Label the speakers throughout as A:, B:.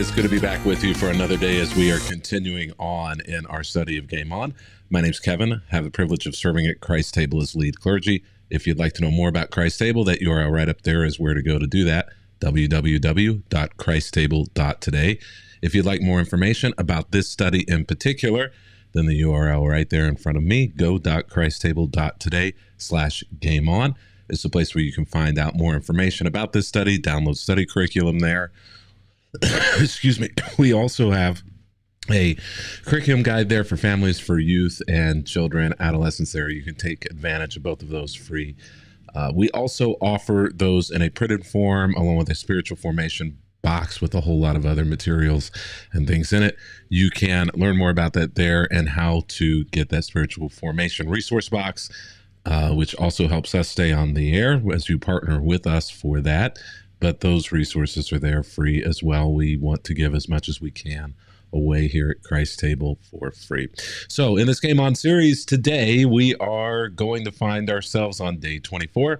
A: is good to be back with you for another day as we are continuing on in our study of Game On. My name's Kevin. I have the privilege of serving at Christ's Table as lead clergy. If you'd like to know more about Christ's Table, that URL right up there is where to go to do that, www.christstable.today. If you'd like more information about this study in particular, then the URL right there in front of me, go.christstable.today/gameon. It's a place where you can find out more information about this study, download study curriculum there. Excuse me. We also have a curriculum guide there for families, for youth and children, adolescents there. You can take advantage of both of those free. We also offer those in a printed form along with a spiritual formation box with a whole lot of other materials and things in it. You can learn more about that there and how to get that spiritual formation resource box, which also helps us stay on the air as you partner with us for that. But those resources are there free as well. We want to give as much as we can away here at Christ's Table for free. So in this Game On series today, we are going to find ourselves on day 24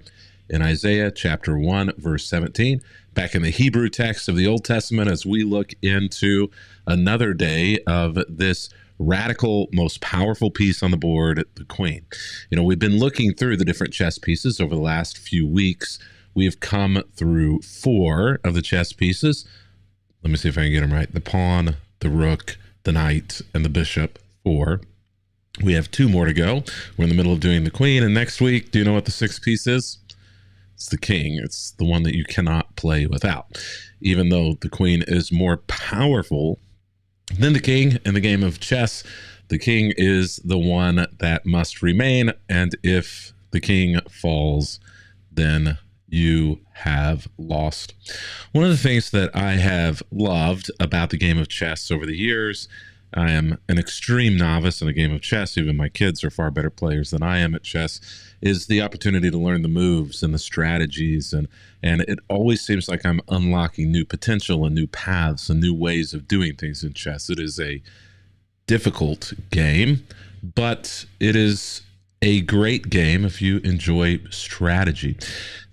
A: in Isaiah chapter 1, verse 17, back in the Hebrew text of the Old Testament, as we look into another day of this radical, most powerful piece on the board, the Queen. You know, we've been looking through the different chess pieces over the last few weeks. We've come through 4 of the chess pieces. Let me see if I can get them right. The pawn, the rook, the knight, and the bishop. 4. We have 2 more to go. We're in the middle of doing the queen. And next week, do you know what the 6th piece is? It's the king. It's the one that you cannot play without. Even though the queen is more powerful than the king in the game of chess, the king is the one that must remain. And if the king falls, then you have lost. One of the things that I have loved about the game of chess over the years, I am an extreme novice in the game of chess. Even my kids are far better players than I am at chess, is the opportunity to learn the moves and the strategies. And it always seems like I'm unlocking new potential and new paths and new ways of doing things in chess. It is a difficult game, but it is a great game if you enjoy strategy.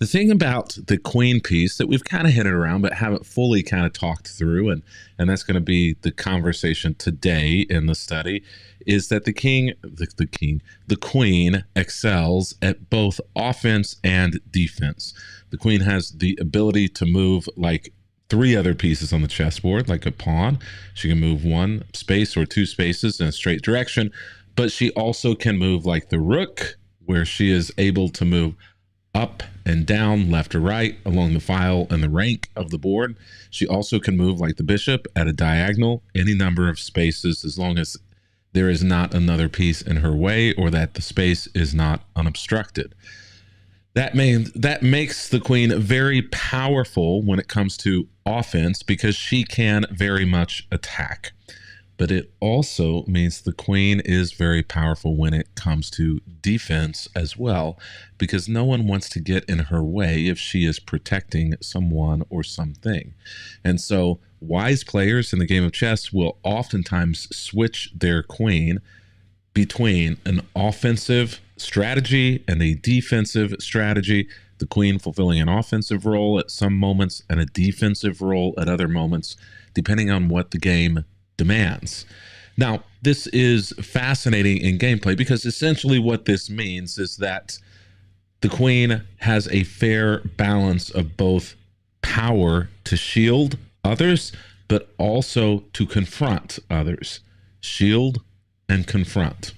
A: The thing about the queen piece that we've kind of hit it around but haven't fully kind of talked through, and that's going to be the conversation today in the study, is that the queen excels at both offense and defense. The queen has the ability to move like 3 other pieces on the chessboard, like a pawn. She can move 1 space or 2 spaces in a straight direction. But she also can move like the rook, where she is able to move up and down, left or right, along the file and the rank of the board. She also can move like the bishop at a diagonal, any number of spaces, as long as there is not another piece in her way or that the space is not unobstructed. That makes the queen very powerful when it comes to offense because she can very much attack. But it also means the queen is very powerful when it comes to defense as well, because no one wants to get in her way if she is protecting someone or something. And so wise players in the game of chess will oftentimes switch their queen between an offensive strategy and a defensive strategy, the queen fulfilling an offensive role at some moments and a defensive role at other moments, depending on what the game demands. Now, this is fascinating in gameplay because essentially what this means is that the queen has a fair balance of both power to shield others, but also to confront others. Shield and confront.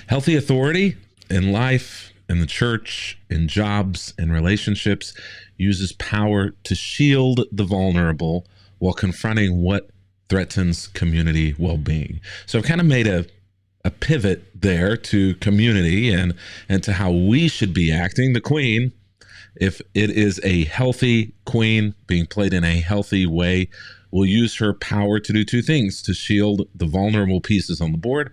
A: Healthy authority in life, in the church, in jobs, in relationships uses power to shield the vulnerable while confronting what threatens community well-being. So I've kind of made a pivot there to community and to how we should be acting. The queen, if it is a healthy queen being played in a healthy way, will use her power to do 2 things: to shield the vulnerable pieces on the board,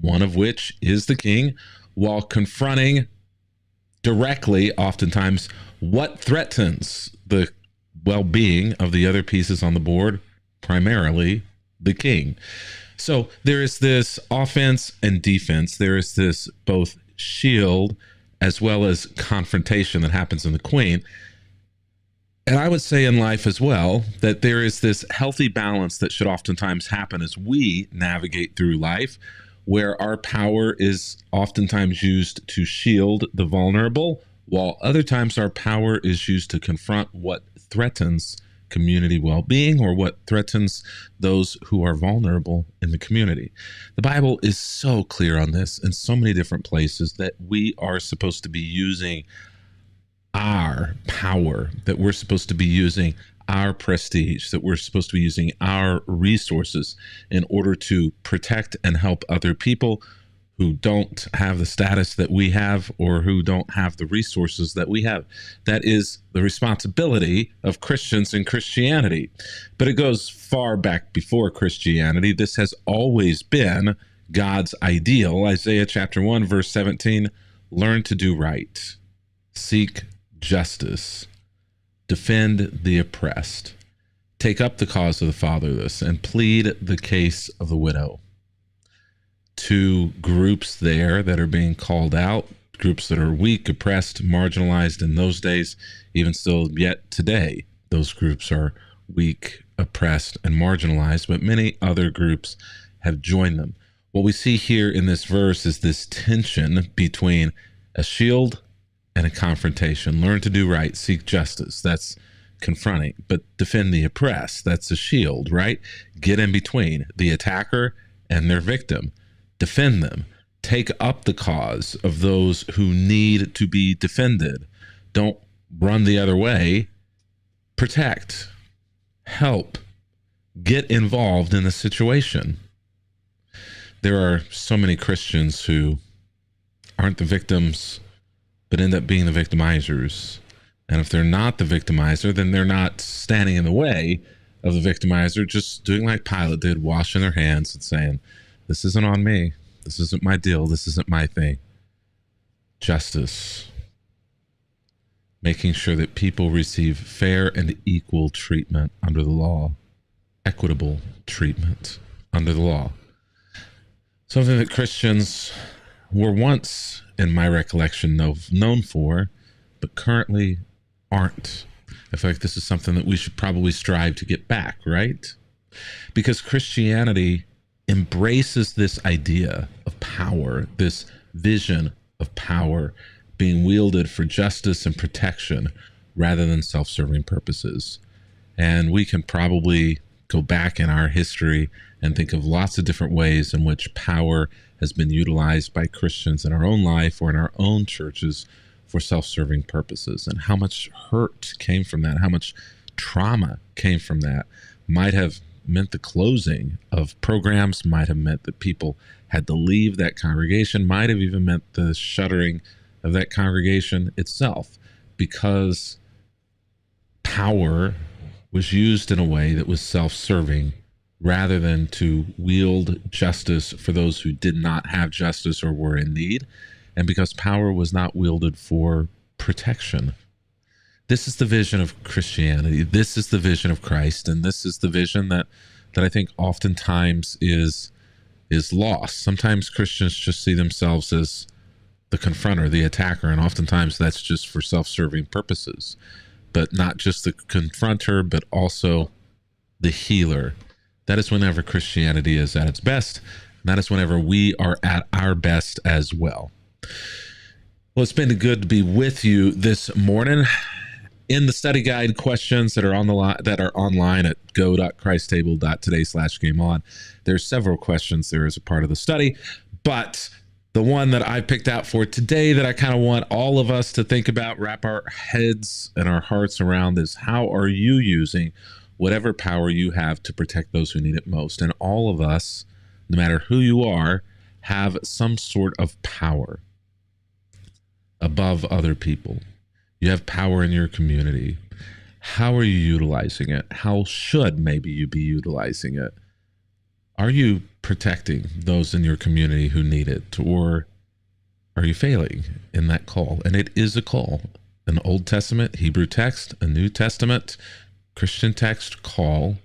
A: one of which is the king, while confronting directly, oftentimes, what threatens the well-being of the other pieces on the board, primarily the king. So there is this offense and defense. There is this both shield as well as confrontation that happens in the queen. And I would say in life as well that there is this healthy balance that should oftentimes happen as we navigate through life, where our power is oftentimes used to shield the vulnerable, while other times our power is used to confront what threatens community well-being or what threatens those who are vulnerable in the community. The Bible is so clear on this in so many different places that we are supposed to be using our power, that we're supposed to be using our prestige, that we're supposed to be using our resources in order to protect and help other people who don't have the status that we have or who don't have the resources that we have. That is the responsibility of Christians in Christianity. But it goes far back before Christianity. This has always been God's ideal. Isaiah chapter 1, verse 17, learn to do right, seek justice, defend the oppressed, take up the cause of the fatherless, and plead the case of the widow. Two groups there that are being called out, groups that are weak, oppressed, marginalized in those days, even still yet today, those groups are weak, oppressed, and marginalized, but many other groups have joined them. What we see here in this verse is this tension between a shield and a confrontation. Learn to do right, seek justice. That's confronting. But defend the oppressed. That's a shield, right? Get in between the attacker and their victim. Defend them. Take up the cause of those who need to be defended. Don't run the other way. Protect. Help. Get involved in the situation. There are so many Christians who aren't the victims but end up being the victimizers. And if they're not the victimizer, then they're not standing in the way of the victimizer, just doing like Pilate did, washing their hands and saying, this isn't on me. This isn't my deal. This isn't my thing. Justice. Making sure that people receive fair and equal treatment under the law. Equitable treatment under the law. Something that Christians were once, in my recollection, known for, but currently aren't. I feel like this is something that we should probably strive to get back, right? Because Christianity embraces this idea of power, this vision of power being wielded for justice and protection rather than self-serving purposes. And we can probably go back in our history and think of lots of different ways in which power has been utilized by Christians in our own life or in our own churches for self-serving purposes, and how much hurt came from that, how much trauma came from that. Might have meant the closing of programs, might have meant that people had to leave that congregation, might have even meant the shuttering of that congregation itself, because power was used in a way that was self-serving rather than to wield justice for those who did not have justice or were in need, and because power was not wielded for protection. This is the vision of Christianity. This is the vision of Christ, and this is the vision that I think oftentimes is lost. Sometimes Christians just see themselves as the confronter, the attacker, and oftentimes that's just for self-serving purposes. But not just the confronter, but also the healer. That is whenever Christianity is at its best. And that is whenever we are at our best as well. Well, it's been good to be with you this morning. In the study guide questions that are online at go.christstable.today/gameon, there's several questions there as a part of the study, but the one that I picked out for today that I kind of want all of us to think about, wrap our heads and our hearts around, is how are you using whatever power you have to protect those who need it most? And all of us, no matter who you are, have some sort of power above other people. You have power in your community. How are you utilizing it? How should maybe you be utilizing it? Are you protecting those in your community who need it? Or are you failing in that call? And it is a call. An Old Testament Hebrew text, a New Testament Christian text call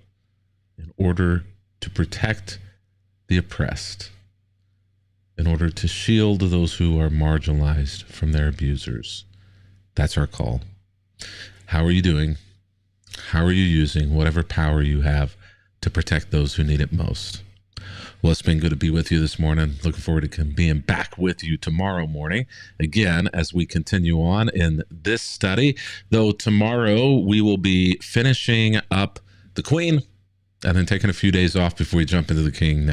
A: in order to protect the oppressed, in order to shield those who are marginalized from their abusers. That's our call. How are you doing? How are you using whatever power you have to protect those who need it most? Well, it's been good to be with you this morning. Looking forward to being back with you tomorrow morning again as we continue on in this study. Though tomorrow we will be finishing up the Queen and then taking a few days off before we jump into the King next.